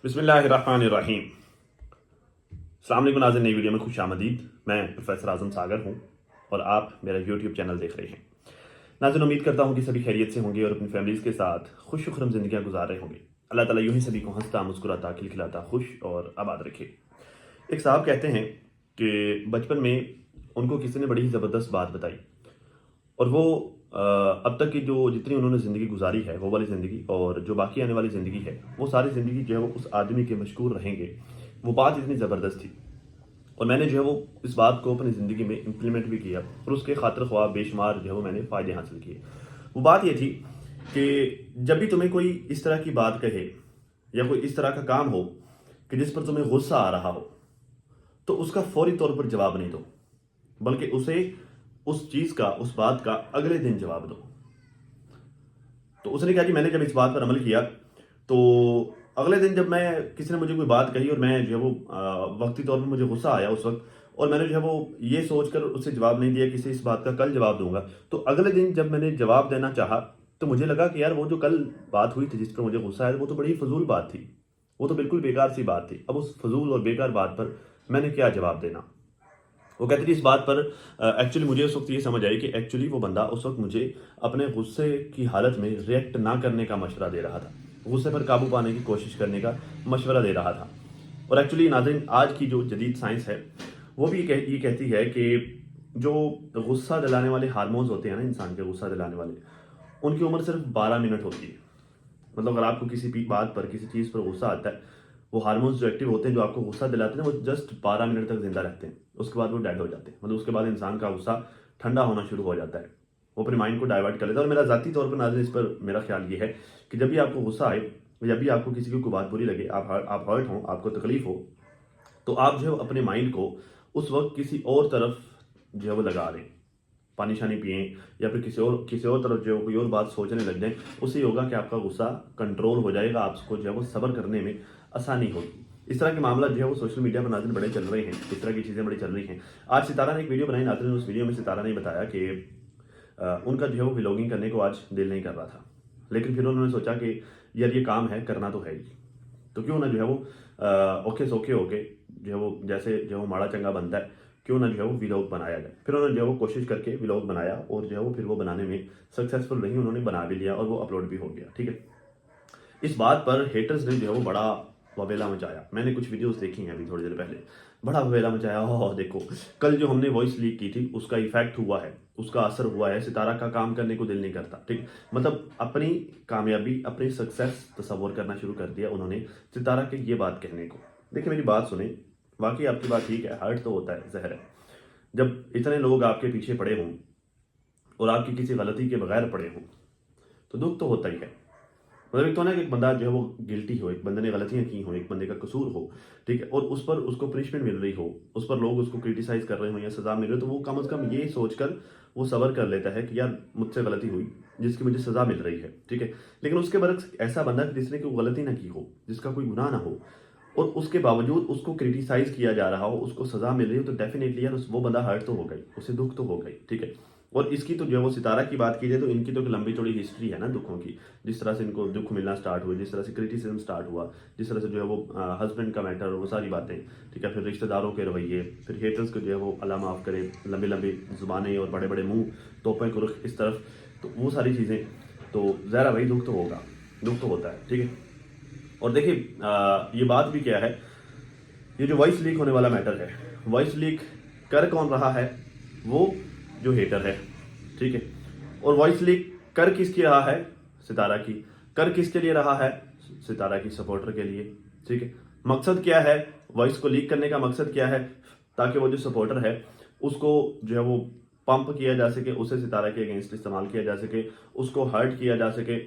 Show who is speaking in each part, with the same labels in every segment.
Speaker 1: बिस्मिल्लाहिर्रहमानिर्रहीम। अस्सलाम वालेकुम नाज़रीन, नई वीडियो में खुश आमदीद। मैं प्रोफेसर आज़म सागर हूँ और आप मेरा यूट्यूब चैनल देख रहे हैं। नाज़रीन, उम्मीद करता हूँ कि सभी खैरियत से होंगे और अपनी फैमिलीज़ के साथ खुश खुरम ज़िंदगियाँ गुजार रहे होंगे। अल्लाह ताला यूँ ही सभी को हंसता मुस्कुराता खिलखिलाता खुश और आबाद रखे। एक साहब कहते हैं कि बचपन में उनको किसी ने बड़ी ही ज़बरदस्त बात बताई और वो अब तक की जो जितनी उन्होंने ज़िंदगी गुजारी है वो वाली ज़िंदगी और जो बाकी आने वाली ज़िंदगी है वो सारी ज़िंदगी जो है वो उस आदमी के मशहूर रहेंगे। वो बात इतनी ज़बरदस्त थी और मैंने जो है वो इस बात को अपनी ज़िंदगी में इम्प्लीमेंट भी किया और उसके खातिर ख्वाह बेशुमार जो है वो मैंने फ़ायदे हासिल किए। वो बात ये थी कि जब भी तुम्हें कोई इस तरह की बात कहे या कोई इस तरह का काम हो कि जिस पर तुम्हें गुस्सा आ रहा हो, तो उसका फौरी तौर पर जवाब नहीं दो, बल्कि उसे उस चीज़ का, उस बात का अगले दिन जवाब दो। तो उसने कहा कि मैंने जब इस बात पर अमल किया तो अगले दिन जब मैं किसी ने मुझे कोई बात कही और मैं जो है वो वक्ती तौर पर मुझे गुस्सा आया उस वक्त और मैंने जो है वो ये सोचकर उससे जवाब नहीं दिया कि इसे इस बात का कल जवाब दूंगा। तो अगले दिन जब मैंने जवाब देना चाहा तो मुझे लगा कि यार वो जो कल बात हुई थी जिस पर मुझे गुस्सा आया वो तो बड़ी फजूल बात थी, वो तो बिल्कुल बेकार सी बात थी। अब उस फजूल और बेकार बात पर मैंने क्या जवाब देना। वो कहती थी इस बात पर एक्चुअली मुझे उस वक्त ये समझ आई कि एक्चुअली वो बंदा उस वक्त मुझे अपने गुस्से की हालत में रिएक्ट ना करने का मशवरा दे रहा था, गुस्से पर काबू पाने की कोशिश करने का मशवरा दे रहा था। और एक्चुअली नाज़रीन, आज की जो जदीद साइंस है वो भी ये कहती है कि जो गुस्सा दिलाने वाले हार्मोन्स होते हैं ना, इंसान के गुस्सा दिलाने वाले, उनकी उम्र सिर्फ 12 मिनट होती है। मतलब अगर आपको किसी बात पर, किसी चीज़ पर गुस्सा आता है, वो हार्मोन्स जो एक्टिव होते हैं जो आपको गुस्सा दिलाते हैं वो जस्ट 12 मिनट तक जिंदा रहते हैं, उसके बाद वो डेड हो जाते हैं। मतलब उसके बाद इंसान का गुस्सा ठंडा होना शुरू हो जाता है, वो अपने माइंड को डाइवर्ट कर लेता है। और मेरा ज़ाती तौर पर नाज़रीन इस पर मेरा ख्याल ये है कि जब भी आपको गुस्सा आए, जब भी आपको किसी की कोई बात बुरी लगे, आप हर्ट हो, आपको तकलीफ हो, तो आप जो है अपने माइंड को उस वक्त किसी और तरफ जो है वो लगा लें, पानी शानी पिएं या फिर किसी और तरफ जो कोई और बात सोचने लग जाएं। उससे ये होगा कि आपका गुस्सा कंट्रोल हो जाएगा, आपको जो है वो सब्र करने में आसानी होगी। इस तरह के मामला जो है वो सोशल मीडिया पर नाज़रीन बड़े चल रहे हैं, इस तरह की चीज़ें बड़ी चल रही हैं। आज सितारा ने एक वीडियो बनाई नाज़रीन, उस वीडियो में सितारा ने बताया कि उनका जो है वो व्लॉगिंग करने को आज दिल नहीं कर रहा था, लेकिन फिर उन्होंने सोचा कि यार ये काम है, करना तो है ही, तो क्यों ना जो है वो ओके सोखे होके जो है वो जैसे जो है वो माड़ा चंगा बनता है, क्यों ना जो है वो व्लॉग बनाया जाए। फिर उन्होंने जो है वो कोशिश करके व्लॉग बनाया और जो है वो फिर वो बनाने में सक्सेसफुल रही, उन्होंने बना भी लिया और वो अपलोड भी हो गया। ठीक है, इस बात पर हेटर्स ने जो है वो बड़ा वबेला मचाया। मैंने कुछ वीडियोस देखी हैं अभी थोड़ी देर पहले, बड़ा वबेला मचाया। हो देखो, कल जो हमने वॉइस लीक की थी उसका इफेक्ट हुआ है, उसका असर हुआ है, सितारा का काम करने को दिल नहीं करता। ठीक, मतलब अपनी कामयाबी, अपनी सक्सेस तस्वर करना शुरू कर दिया उन्होंने सितारा के ये बात कहने को। देखिए मेरी बात सुने, वाकई आपकी बात ठीक है, हर्ट तो होता है, जहर है। जब इतने लोग आपके पीछे पड़े हों और आपकी किसी गलती के बगैर पड़े हों तो दुख तो होता ही है। मतलब एक तो ना कि एक बंदा जो है वो गिल्टी हो, एक बंदे ने गलतियां की हो, एक बंदे का कसूर हो, ठीक है, और उस पर उसको पनिशमेंट मिल रही हो, उस पर लोग उसको क्रिटिसाइज कर रहे हो या सजा मिल रही हो, तो वो कम से कम ये सोचकर वो सब्र कर लेता है कि यार मुझसे गलती हुई जिसकी मुझे सजा मिल रही है। ठीक है, लेकिन उसके बरक्स ऐसा बंदा जिसने कोई गलती ना की हो, जिसका कोई गुनाह ना हो और उसके बावजूद उसको क्रिटिसाइज किया जा रहा हो, उसको सजा मिल रही हो, तो डेफिनेटली यार वो बंदा हर्ट तो हो गई, उसे दुख तो हो गई। ठीक है, और इसकी तो जो है वो सितारा की बात की जाए तो इनकी तो एक लंबी चौड़ी हिस्ट्री है ना दुखों की। जिस तरह से इनको दुख मिलना स्टार्ट हुआ, जिस तरह से क्रिटिसिज्म स्टार्ट हुआ, जिस तरह से जो है वो हस्बैंड का मैटर, वो सारी बातें, ठीक है, फिर रिश्तेदारों के रवैये, फिर हेटर्स को जो है वो अल्लाह माफ़ करे, लंबी लंबी जुबानें और बड़े बड़े मुंह, तोपें को रुख इस तरफ, तो वो सारी चीज़ें, तो ज़रा भाई दुख तो होगा, दुख तो होता है। ठीक है, और देखिए ये बात भी क्या है, ये जो वॉइस लीक होने वाला मैटर है, वॉइस लीक कर कौन रहा है? वो जो हेटर है। ठीक है, और वॉइस लीक कर किसकी रहा है? सितारा की। कर किसके लिए रहा है? सितारा की सपोर्टर के लिए। ठीक है, मकसद क्या है वॉइस को लीक करने का? मकसद क्या है? ताकि वो जो सपोर्टर है उसको जो है वो पंप किया जा सके, उसे सितारा के अगेंस्ट इस्तेमाल किया जा सके, उसको हर्ट किया जा सके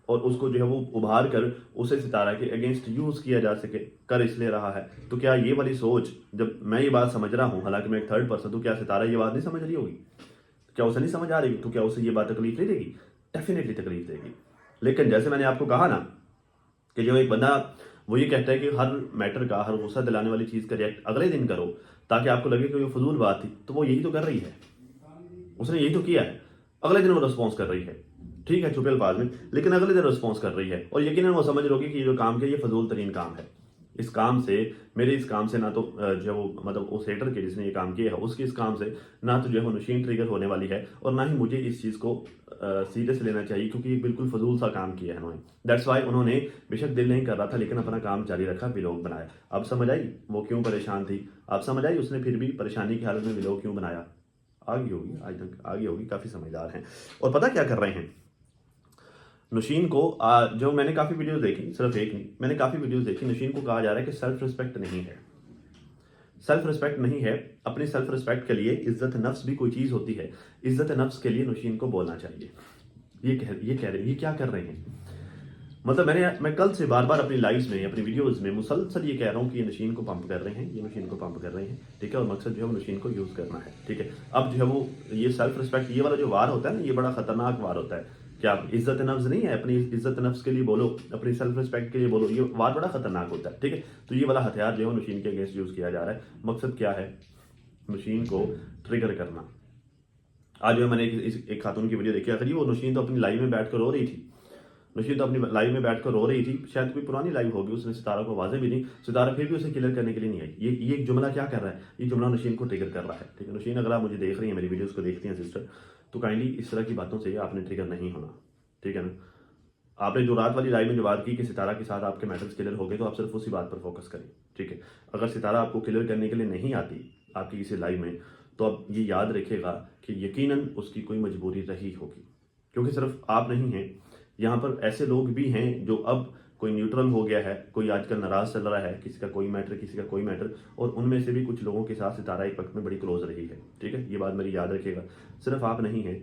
Speaker 1: और उसको जो है वो उभार कर उसे सितारा के अगेंस्ट यूज किया जा सके। कर इसलिए रहा है। तो क्या ये वाली सोच, जब मैं ये बात समझ रहा हूँ, हालांकि मैं एक थर्ड पर्सन, तो क्या सितारा ये बात नहीं समझ रही होगी? क्या उसे नहीं समझ आ रही? तो क्या उसे ये बात तकलीफ नहीं देगी? डेफिनेटली तकलीफ देगी। लेकिन जैसे मैंने आपको कहा ना कि जो एक बंदा वो ये कहता है कि हर मैटर का, हर गुस्सा दिलाने वाली चीज़ का रिएक्ट अगले दिन करो ताकि आपको लगे कि वो फजूल बात थी, तो वो यही तो कर रही है, उसने यही तो किया है। अगले दिन वो रिस्पॉन्स कर रही है, ठीक है, छुपे अल्फाज में, लेकिन अगले दिन रिस्पॉन्स कर रही है और यकीनन वो समझ रहोगे कि ये जो काम किया ये फजूल तरीन काम है। इस काम से, मेरे इस काम से ना तो जो वो मतलब उस हेटर के जिसने ये काम किया है उसके इस काम से ना तो जो है वो नशीन ट्रिगर होने वाली है और ना ही मुझे इस चीज़ को सीरियस लेना चाहिए, क्योंकि ये बिल्कुल फजूल सा काम किया है उन्होंने। दैट्स वाई उन्होंने बेशक दिल नहीं कर रहा था लेकिन अपना काम जारी रखा, व्लॉग बनाया। अब समझ आई वो क्यों परेशान थी, अब समझ आई उसने फिर भी परेशानी की हालत में व्लॉग क्यों बनाया। आगे होगी, आज तक आगे होगी, काफ़ी समझदार हैं। और पता क्या कर रहे हैं नौशीन को, जो मैंने काफ़ी वीडियोस देखी, सिर्फ एक नहीं, मैंने काफ़ी वीडियोस देखी, नौशीन को कहा जा रहा है कि सेल्फ रिस्पेक्ट नहीं है। सेल्फ रिस्पेक्ट नहीं है। अपनी सेल्फ रिस्पेक्ट के लिए इज्जत नफ्स भी कोई चीज़ होती है, इज्जत नफ्स के लिए नौशीन को बोलना चाहिए। ये कह रहे हैं, ये क्या कर रहे हैं। मतलब मैं कल से बार बार अपनी लाइव्स में, अपनी वीडियोस में मुसलसल ये कह रहा हूँ कि ये नशीन को पंप कर रहे हैं, ये नशीन को पंप कर रहे हैं, ठीक है। और मकसद जो है वो नशीन को यूज़ करना है, ठीक है। अब जो है वो ये सेल्फ रिस्पेक्ट, ये वाला जो वार होता है ना, ये बड़ा खतरनाक वार होता है। क्या इज्जत नफ्स नहीं है, अपनी इज्जत नफ्स के लिए बोलो, अपनी सेल्फ रिस्पेक्ट के लिए बोलो, ये वार बड़ा खतरनाक होता है, ठीक है। तो ये वाला हथियार जो है नशीन के अगेंस्ट यूज़ किया जा रहा है। मकसद क्या है, नशीन को ट्रिगर करना। आज जो मैंने एक खातून की वीडियो देखी, आखिर वो नशीन तो अपनी लाइव में बैठ कर रो रही थी, नशीन तो अपनी लाइव में बैठकर रो रही थी, शायद कोई पुरानी लाइव होगी, उसने सितारा को आवाज़ें भी दी, सितारा फिर भी उसे क्लियर करने के लिए नहीं आई। ये एक जुमला क्या कर रहा है, ये जुमला नशीन को ट्रिगर कर रहा है, ठीक है। नशीन अगर आप मुझे देख रही हैं, मेरी वीडियोस को देखती हैं सिस्टर, तो काइंडली इस तरह की बातों से आपने ट्रिगर नहीं होना, ठीक है ना। आपने जो रात वाली लाइव में जो बात की कि सितारा के साथ आपके मैटर्स क्लियर हो गए, तो आप सिर्फ उसी बात पर फोकस करें, ठीक है। अगर सितारा आपको क्लियर करने के लिए नहीं आती आपकी किसी लाइव में, तो आप ये याद रखिएगा कि यकीनन उसकी कोई मजबूरी रही होगी, क्योंकि सिर्फ आप नहीं हैं, यहाँ पर ऐसे लोग भी हैं जो अब कोई न्यूट्रल हो गया है, कोई आजकल नाराज चल रहा है, किसी का कोई मैटर, किसी का कोई मैटर, और उनमें से भी कुछ लोगों के साथ सितारा एक वक्त में बड़ी क्लोज रही है, ठीक है। ये बात मेरी याद रखिएगा, सिर्फ आप नहीं हैं,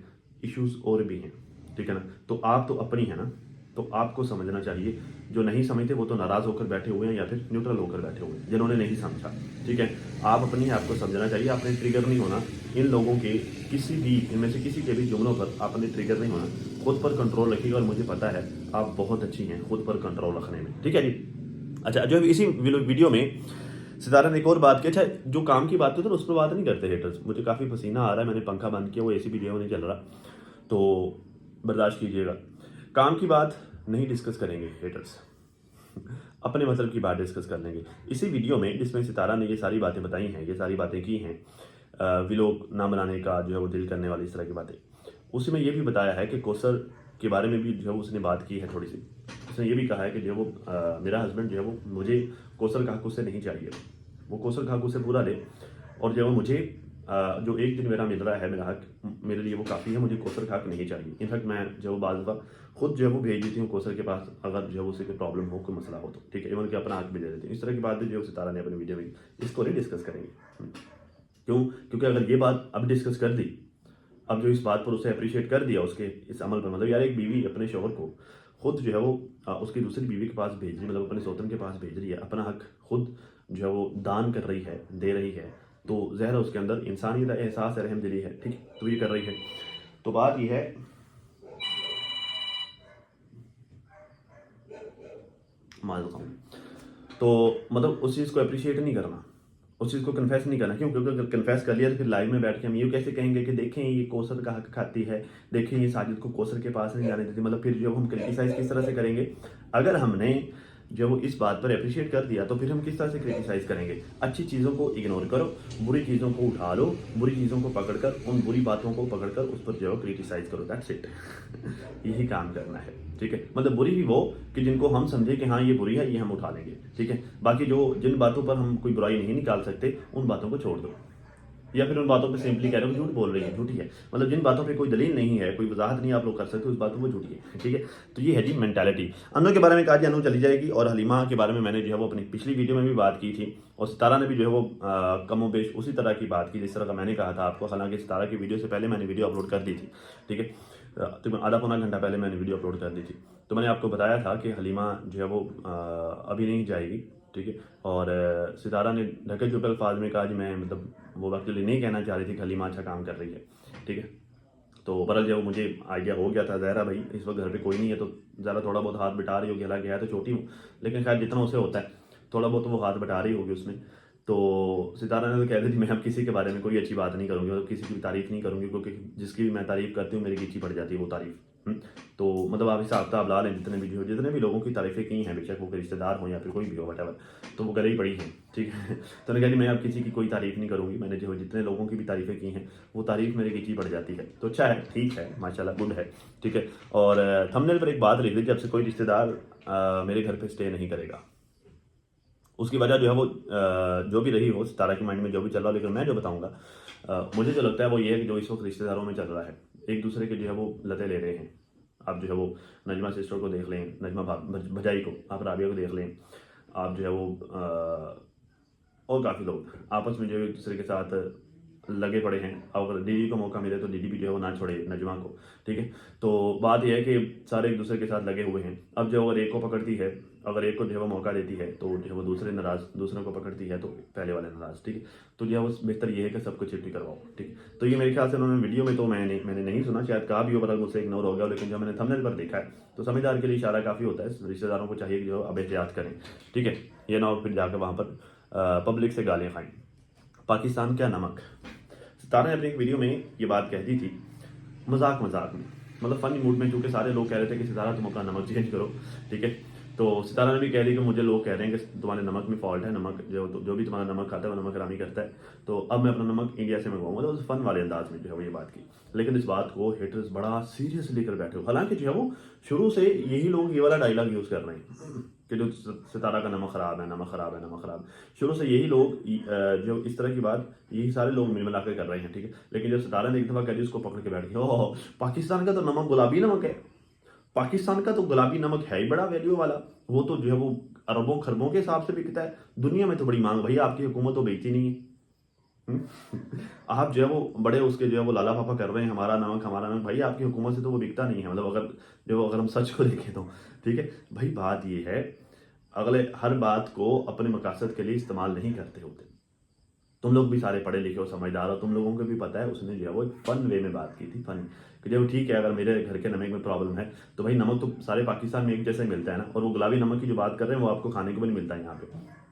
Speaker 1: इश्यूज और भी हैं, ठीक है ना। तो आप तो अपनी है ना, तो आपको समझना चाहिए। जो नहीं समझते वो तो नाराज होकर बैठे हुए हैं या फिर न्यूट्रल होकर बैठे हुए हैं, जिन्होंने नहीं समझा, ठीक है। आप अपनी है, आपको समझना चाहिए, आपने ट्रिगर नहीं होना इन लोगों के, किसी भी इनमें से किसी के भी जुमलों पर आपने ट्रिगर नहीं होना। खुद पर कंट्रोल रखिएगा, और मुझे पता है आप बहुत अच्छी हैं खुद पर कंट्रोल रखने में, ठीक है जी। अच्छा, जो इसी वीडियो में सितारा ने एक और बात की, अच्छा जो काम की बात है तो उस पर बात नहीं करते हेटर्स। मुझे काफ़ी पसीना आ रहा है, मैंने पंखा बंद किया, वो एसी वीडियो में नहीं चल रहा, तो बर्दाश्त कीजिएगा। काम की बात नहीं डिस्कस करेंगे हेटर्स, अपने मतलब की बात डिस्कस कर लेंगे इसी वीडियो में, जिसमें सितारा ने ये सारी बातें बताई हैं, ये सारी बातें की हैं, व्लॉग ना बनाने का जो है वो दिल करने वाली इस तरह की बातें। उसी में ये भी बताया है कि कौसर के बारे में भी जो है उसने बात की है थोड़ी सी। उसने ये भी कहा है कि जो वो मेरा हस्बैंड जो है वो मुझे कौसर खाकू से नहीं चाहिए, वो कौसर खाकू से पूरा दे, और जो है मुझे जो एक दिन मेरा मिल रहा है, मेरा हक, मेरे लिए वो काफ़ी है, मुझे कौसर खाक नहीं चाहिए। इनफैक्ट मैं जो बाज़ दफ़ा खुद जो है वो भेज देती हूँ कौसर के पास, अगर जो है उसे कोई प्रॉब्लम हो, कोई मसला हो तो, ठीक है। इवन कि अपना हक भी दे देती हूँ। इस तरह की बात भी जो है सितारा ने अपनी वीडियो में, इसको नहीं डिस्कस करेंगे। क्यों? क्योंकि अगर ये बात अब डिस्कस कर दी, अब जो इस बात पर उसे अप्रिशिएट कर दिया उसके इस अमल पर, मतलब यार एक बीवी अपने शौहर को खुद जो है वो उसकी दूसरी बीवी के पास भेज रही, मतलब अपने सौतन के पास भेज रही है, अपना हक खुद जो है वो दान कर रही है, दे रही है, तो ज़हर उसके अंदर इंसानियत है, एहसास है, रहमदिली है, ठीक, तो ये कर रही है। तो बात ये है, मालूम हूँ, तो मतलब उस चीज़ को अप्रिशिएट नहीं करना, उस चीज़ को कन्फेस नहीं करना। क्यों? क्योंकि अगर कन्फेस कर लिया तो फिर लाइव में बैठ के हम ये कैसे कहेंगे कि देखें ये कौसर का हक खाती है, देखें ये साजिद को कौसर के पास नहीं जाने देती, मतलब फिर जो हम क्रिटिसाइज़ किस तरह से करेंगे। अगर हमने जो वो इस बात पर अप्रिशिएट कर दिया तो फिर हम किस तरह से क्रिटिसाइज़ करेंगे। अच्छी चीज़ों को इग्नोर करो, बुरी चीज़ों को उठा लो, बुरी चीज़ों को पकड़कर, उन बुरी बातों को पकड़कर उस पर जो है क्रिटिसाइज़ करो, दैट्स इट। यही काम करना है, ठीक है। मतलब बुरी भी वो कि जिनको हम समझे कि हाँ ये बुरी है, ये हम उठा लेंगे, ठीक है। बाकी जो जिन बातों पर हम कोई बुराई नहीं निकाल सकते, उन बातों को छोड़ दो, या फिर उन बातों पे सिंपली कह रहे हो झूठ बोल रही है, झूठी है, मतलब जिन बातों पे कोई दलील नहीं है, कोई वजाहत नहीं आप लोग कर सकते, उस बातों को झूठी है, ठीक है। तो ये है जी मेंटालिटी। अनु के बारे में कहा जी, अनु चली जाएगी, और हलीमा के बारे में मैंने जो है वो अपनी पिछली वीडियो में भी बात की थी, और सितारा ने भी जो है वो कमोबेश उसी तरह की बात की जिस तरह का मैंने कहा था आपको। हालांकि सितारा की वीडियो से पहले मैंने वीडियो अपलोड कर दी थी, ठीक है, तो आधा पौना घंटा पहले मैंने वीडियो अपलोड कर दी थी। तो मैंने आपको बताया था कि हलीमा जो है वो अभी नहीं जाएगी, ठीक है। और सितारा ने ढके चुपे अल्फाज में कहा जी, मैं मतलब वो एक्चुअली नहीं कहना चाह रही थी कि हलीमा अच्छा काम कर रही है, ठीक है। तो बहरहाल जब मुझे आइडिया हो गया था, ज़हरा भाई इस वक्त घर पे कोई नहीं है, तो ज़रा थोड़ा बहुत हाथ बटा रही होगी, हालांकि है तो छोटी हूँ, लेकिन खैर जितना उसे होता है थोड़ा बहुत वो हाथ बटा रही होगी उसमें। तो सितारा ने तो कह दी थी मैं अब किसी के बारे में कोई अच्छी बात नहीं करूँगी, मतलब किसी की तारीफ़ नहीं करूँगी, क्योंकि जिसकी भी मैं तारीफ़ करती हूँ मेरी गिच्ची पड़ जाती है वो तारीफ़, तो मतलब आप हिसाब किताब ला लें, जितने भी लोगों की तारीफ़ें की हैं, बेशक वो रिश्तेदार हों या फिर कोई भी हो वटेवर, तो वो गले ही पड़ी हैं, ठीक है। तो मैंने कहा कि मैं अब किसी की कोई तारीफ़ नहीं करूँगी, मैंने जो जितने लोगों की भी तारीफ़ें की हैं वो तारीफ़ मेरी नीची पड़ जाती है। तो अच्छा है, ठीक है, माशाल्लाह गुड है, ठीक है। और थंबनेल पर एक बात लिख दी, जब से कोई रिश्तेदार मेरे घर पर स्टे नहीं करेगा, उसकी वजह जो है वो जो भी रही हो, सितारा के माइंड में जो भी चल रहा हो, लेकिन मैं जो बताऊंगा मुझे जो लगता है वो ये है कि जो इस वक्त रिश्तेदारों में चल रहा है, एक दूसरे के जो है वो लते ले रहे हैं। आप जो है वो नजमा सिस्टर को देख लें, नजमा भजाई को, आप राबिया को देख लें, आप जो है वो और काफ़ी लोग आपस में जो है एक दूसरे के साथ लगे पड़े हैं। अगर दीदी को मौका मिले तो दीदी भी जो है वो ना छोड़े नजमा को, ठीक है। तो बात यह है कि सारे एक दूसरे के साथ लगे हुए हैं। अब जो अगर एक को पकड़ती है, अगर एक को जो है वो मौका देती है, तो जो है वो दूसरे नाराज़, दूसरों को पकड़ती है तो पहले वाले नाराज़, ठीक है। तो जो है वो बेहतर ये है कि सबको चिट्ठी करवाओ, ठीक है। तो ये मेरे ख्याल से उन्होंने वीडियो में, तो मैंने नहीं सुना, शायद कहा भी हो, पर मुझसे इग्नोर हो गया, लेकिन जो मैंने थंबनेल पर देखा है तो समझदार के लिए इशारा काफ़ी होता है। रिश्तेदारों को चाहिए कि जो अब एहतियात करें, ठीक है। ये ना हो फिर जाकर वहाँ पर पब्लिक से गालियाँ खाएं। पाकिस्तान क्या नमक, सितारा ने अपनी एक वीडियो में ये बात कह दी थी, मजाक मजाक में, मतलब फनी मूड में, क्योंकि सारे लोग कह रहे थे कि सितारा तुम अपना नमक चेंज करो, ठीक है। तो सितारा ने भी कह दी कि मुझे लोग कह रहे हैं कि तुम्हारे नमक में फॉल्ट है, नमक जो भी तुम्हारा नमक खाता है वो नमक हरामी करता है, तो अब मैं अपना नमक इंडिया से मंगवाऊंगा। तो उस फन वाले अंदाज में जो है वो ये बात की, लेकिन इस बात को हेटर्स बड़ा सीरियस लेकर बैठे हो। हालांकि जो है वो शुरू से यही लोग ये वाला डायलॉग यूज़ कर रहे हैं कि जो सितारा का नमक ख़राब है, नमक ख़राब है, नमक ख़राब। शुरू से यही लोग जो इस तरह की बात यही सारे लोग मिल मिला कर रहे हैं, ठीक है। लेकिन जब सितारा ने एक दफ़ा कह दी, उसको पकड़ के बैठ गया, ओह पाकिस्तान का तो नमक गुलाबी नमक है, पाकिस्तान का तो गुलाबी नमक है ही बड़ा वैल्यू वाला, वो तो जो है वो अरबों खरबों के हिसाब से बिकता है, दुनिया में तो बड़ी मांग, भाई आपकी हुकूमत तो बेचती नहीं है। आप जो है वो बड़े उसके जो है वो लाला पापा कर रहे हैं, हमारा नमक हमारा नमक, भाई आपकी हुकूमत से तो वो बिकता नहीं है। मतलब अगर हम सच को देखें तो, ठीक है भाई। बात ये है, अगले हर बात को अपने मकसद के लिए इस्तेमाल नहीं करते होते। तुम लोग भी सारे पढ़े लिखे हो, समझदार हो, तुम लोगों को भी पता है उसने जो है वो एक फन वे में बात की थी, फन कि जब ठीक है, अगर मेरे घर के नमक में प्रॉब्लम है तो भाई नमक तो सारे पाकिस्तान में एक जैसे मिलता है ना, और वो गुलाबी नमक की जो बात कर रहे हैं वो आपको खाने को भी नहीं मिलता है यहाँ पे,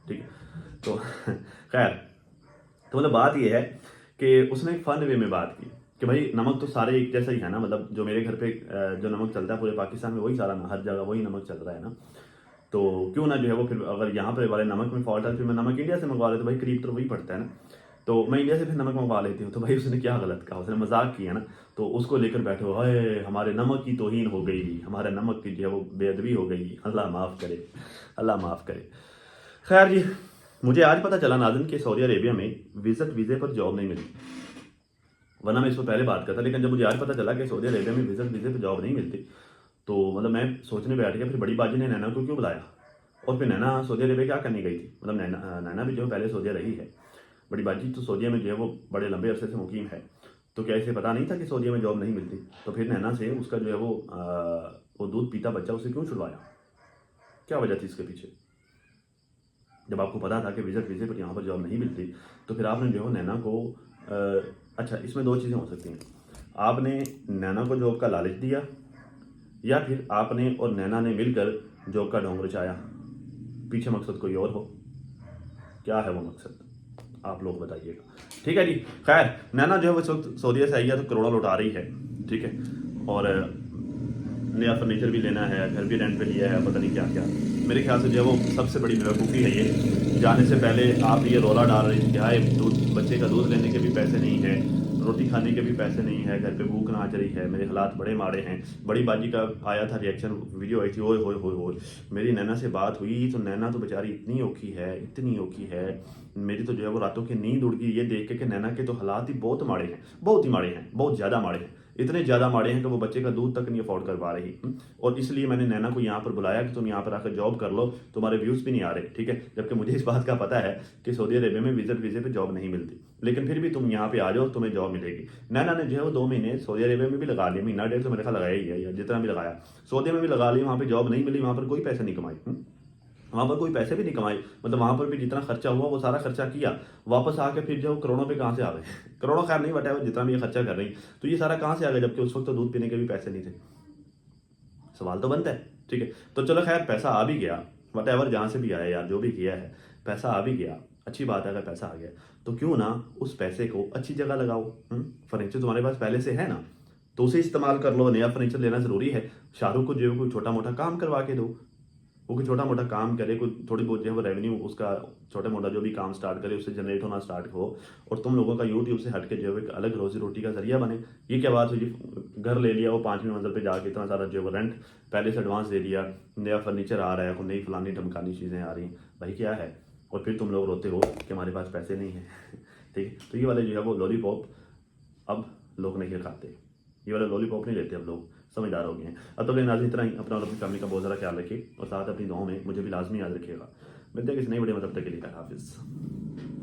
Speaker 1: ठीक है। तो खैर, तो मतलब बात ये है कि उसने एक फन वे में बात की कि भाई नमक तो सारे एक जैसा ही है ना, मतलब जो मेरे घर पे जो नमक चलता है पूरे पाकिस्तान में वही सारा, हर जगह वही नमक चल रहा है ना, तो क्यों ना जो है वो, फिर अगर यहाँ पे वाले नमक में फॉल्ट है फिर मैं नमक इंडिया से मंगवा लेता, भाई करीब तो वही पड़ता है ना, तो मैं इंडिया से फिर नमक मंगवा लेती हूँ। तो भाई उसने क्या गलत कहा, उसने मजाक किया ना, तो उसको लेकर बैठे हो, हाय हमारे नमक की तौहीन हो गई, हमारे नमक की जो है वो बेअदबी हो गई, अल्लाह माफ़ करे, अल्लाह माफ़ करे। खैर जी, मुझे आज पता चला नाज़रीन कि सऊदी अरेबिया में विजिट वीज़े पर जॉब नहीं मिलती, वरना मैं इसको पहले बात करता, लेकिन जब मुझे आज पता चला कि सऊदी अरेबिया में विजिट वीज़े पर जॉब नहीं मिलती, तो मतलब मैं सोचने बैठ गया। फिर बड़ी बाजी ने नैना को क्यों बुलाया, और फिर नैना सऊदी अरेबिया क्या करने गई थी, मतलब नैना भी जो है पहले सऊदिया रही है, बड़ी बाजी तो सऊदिया में जो है वो बड़े लंबे अरसे से मुकीम है, तो क्या इसे पता नहीं था कि सऊदिया में जॉब नहीं मिलती, तो फिर नैना से उसका जो है वो दूध पीता बच्चा उसे क्यों छुड़वाया, क्या वजह थी इसके पीछे। जब आपको पता था कि विजिट वीज़े पर यहाँ पर जॉब नहीं मिलती, तो फिर आपने जो है नैना को अच्छा, इसमें दो चीज़ें हो सकती हैं, आपने नैना को जॉब का लालच दिया, या फिर आपने और नैना ने मिलकर जॉब का ढोंग रचाया, पीछे मकसद कोई और हो। क्या है वो मकसद, आप लोग बताइएगा, ठीक है जी। खैर, नैना जो है वो इस वक्त सऊदीया से आई है तो करोड़ों लौटा रही है, ठीक है, और नया फर्नीचर भी लेना है, घर भी रेंट पे लिया है, पता नहीं क्या क्या। मेरे ख्याल से जो है वो सबसे बड़ी बेवकूफ़ी है ये, जाने से पहले आप ये रौला डाल रहे हैं कि हाय दूध, बच्चे का दूध लेने के भी पैसे नहीं है, रोटी खाने के भी पैसे नहीं है, घर पे भूख नाच रही है, मेरे हालात बड़े माड़े हैं। बड़ी बाजी का आया था रिएक्शन, वीडियो आई थी, ओए होए होए होए, मेरी नैना से बात हुई तो नैना तो बेचारी इतनी औखी है, इतनी औखी है, मेरी तो जो है वो रातों की नींद उड़ गई ये देख के कि नैना के तो हालात ही बहुत माड़े हैं, बहुत ही माड़े हैं, बहुत ज़्यादा माड़े हैं, इतने ज़्यादा माड़े हैं कि वो बच्चे का दूध तक नहीं अफोर्ड कर पा रही। और इसलिए मैंने नैना को यहाँ पर बुलाया कि तुम यहाँ पर आकर जॉब कर लो, तुम्हारे व्यूज़ भी नहीं आ रहे, ठीक है। जबकि मुझे इस बात का पता है कि सऊदी अरेबिया में विजिट वीज़े पे जॉब नहीं मिलती, लेकिन फिर भी तुम यहाँ पे आ जाओ, तुम्हें जॉब मिलेगी। नैना ने जो है वो 2 महीने सऊदी अरेबिया में भी लगा लिया, महीना डेढ़ तो मेरे ख्याल लगाया ही है, या जितना भी लगाया, सऊदी में भी लगा लिया, वहाँ पर जॉब नहीं मिली, वहाँ पर कोई पैसे नहीं कमाए, वहाँ पर कोई पैसे भी नहीं कमाए, मतलब वहाँ पर भी जितना खर्चा हुआ वो सारा खर्चा किया, वापस आके फिर जो करोड़ों पे कहाँ से आ गए करोड़ों खैर नहीं बटा, जितना भी ये खर्चा कर रही, तो ये सारा कहाँ से आ गया, जबकि उस वक्त तो दूध पीने के भी पैसे नहीं थे। सवाल तो बनता है, ठीक है। तो चलो खैर, पैसा आ भी गया, वट एवर जहाँ से भी आया यार, जो भी किया है पैसा आ भी गया, अच्छी बात है। अगर पैसा आ गया तो क्यों ना उस पैसे को अच्छी जगह लगाओ। फर्नीचर तुम्हारे पास पहले से है ना, तो उसे इस्तेमाल कर लो। नया फर्नीचर लेना ज़रूरी है। शाहरुख को जो है कोई छोटा मोटा काम करवा के दो, वो कोई छोटा मोटा काम करे, कोई थोड़ी बहुत जो है वो रेवेन्यू उसका छोटा मोटा जो भी काम स्टार्ट करे उससे जनरेट होना स्टार्ट हो, और तुम लोगों का यूट्यूब से हट के जो है एक अलग रोजी रोटी का जरिया बने। ये क्या बात हुई जी, घर ले लिया, वो 5वीं मंजिल पे जाके इतना सारा जो है वो रेंट पहले से एडवांस दे दिया, नया फर्नीचर आ रहा है, कोई नई फलानी ढमकानी चीज़ें आ रही, भाई क्या है, और फिर तुम लोग रोते हो कि हमारे पास पैसे नहीं हैं। ठीक है, तो ये वाले जो है वो लॉलीपॉप अब लोग नहीं खाते, ये वाला लॉलीपॉप नहीं लेते अब लोग, समझदार हो गए हैं। अब तो नाज़रीन इतना ही, अपना और अपनी फैमिली का बहुत ज़्यादा ख्याल रखिए और साथ अपनी दुआओं में मुझे भी लाजमी याद रखिएगा। मिलते हैं किसी नई वीडियो में, तब तक के लिए हाफिज़।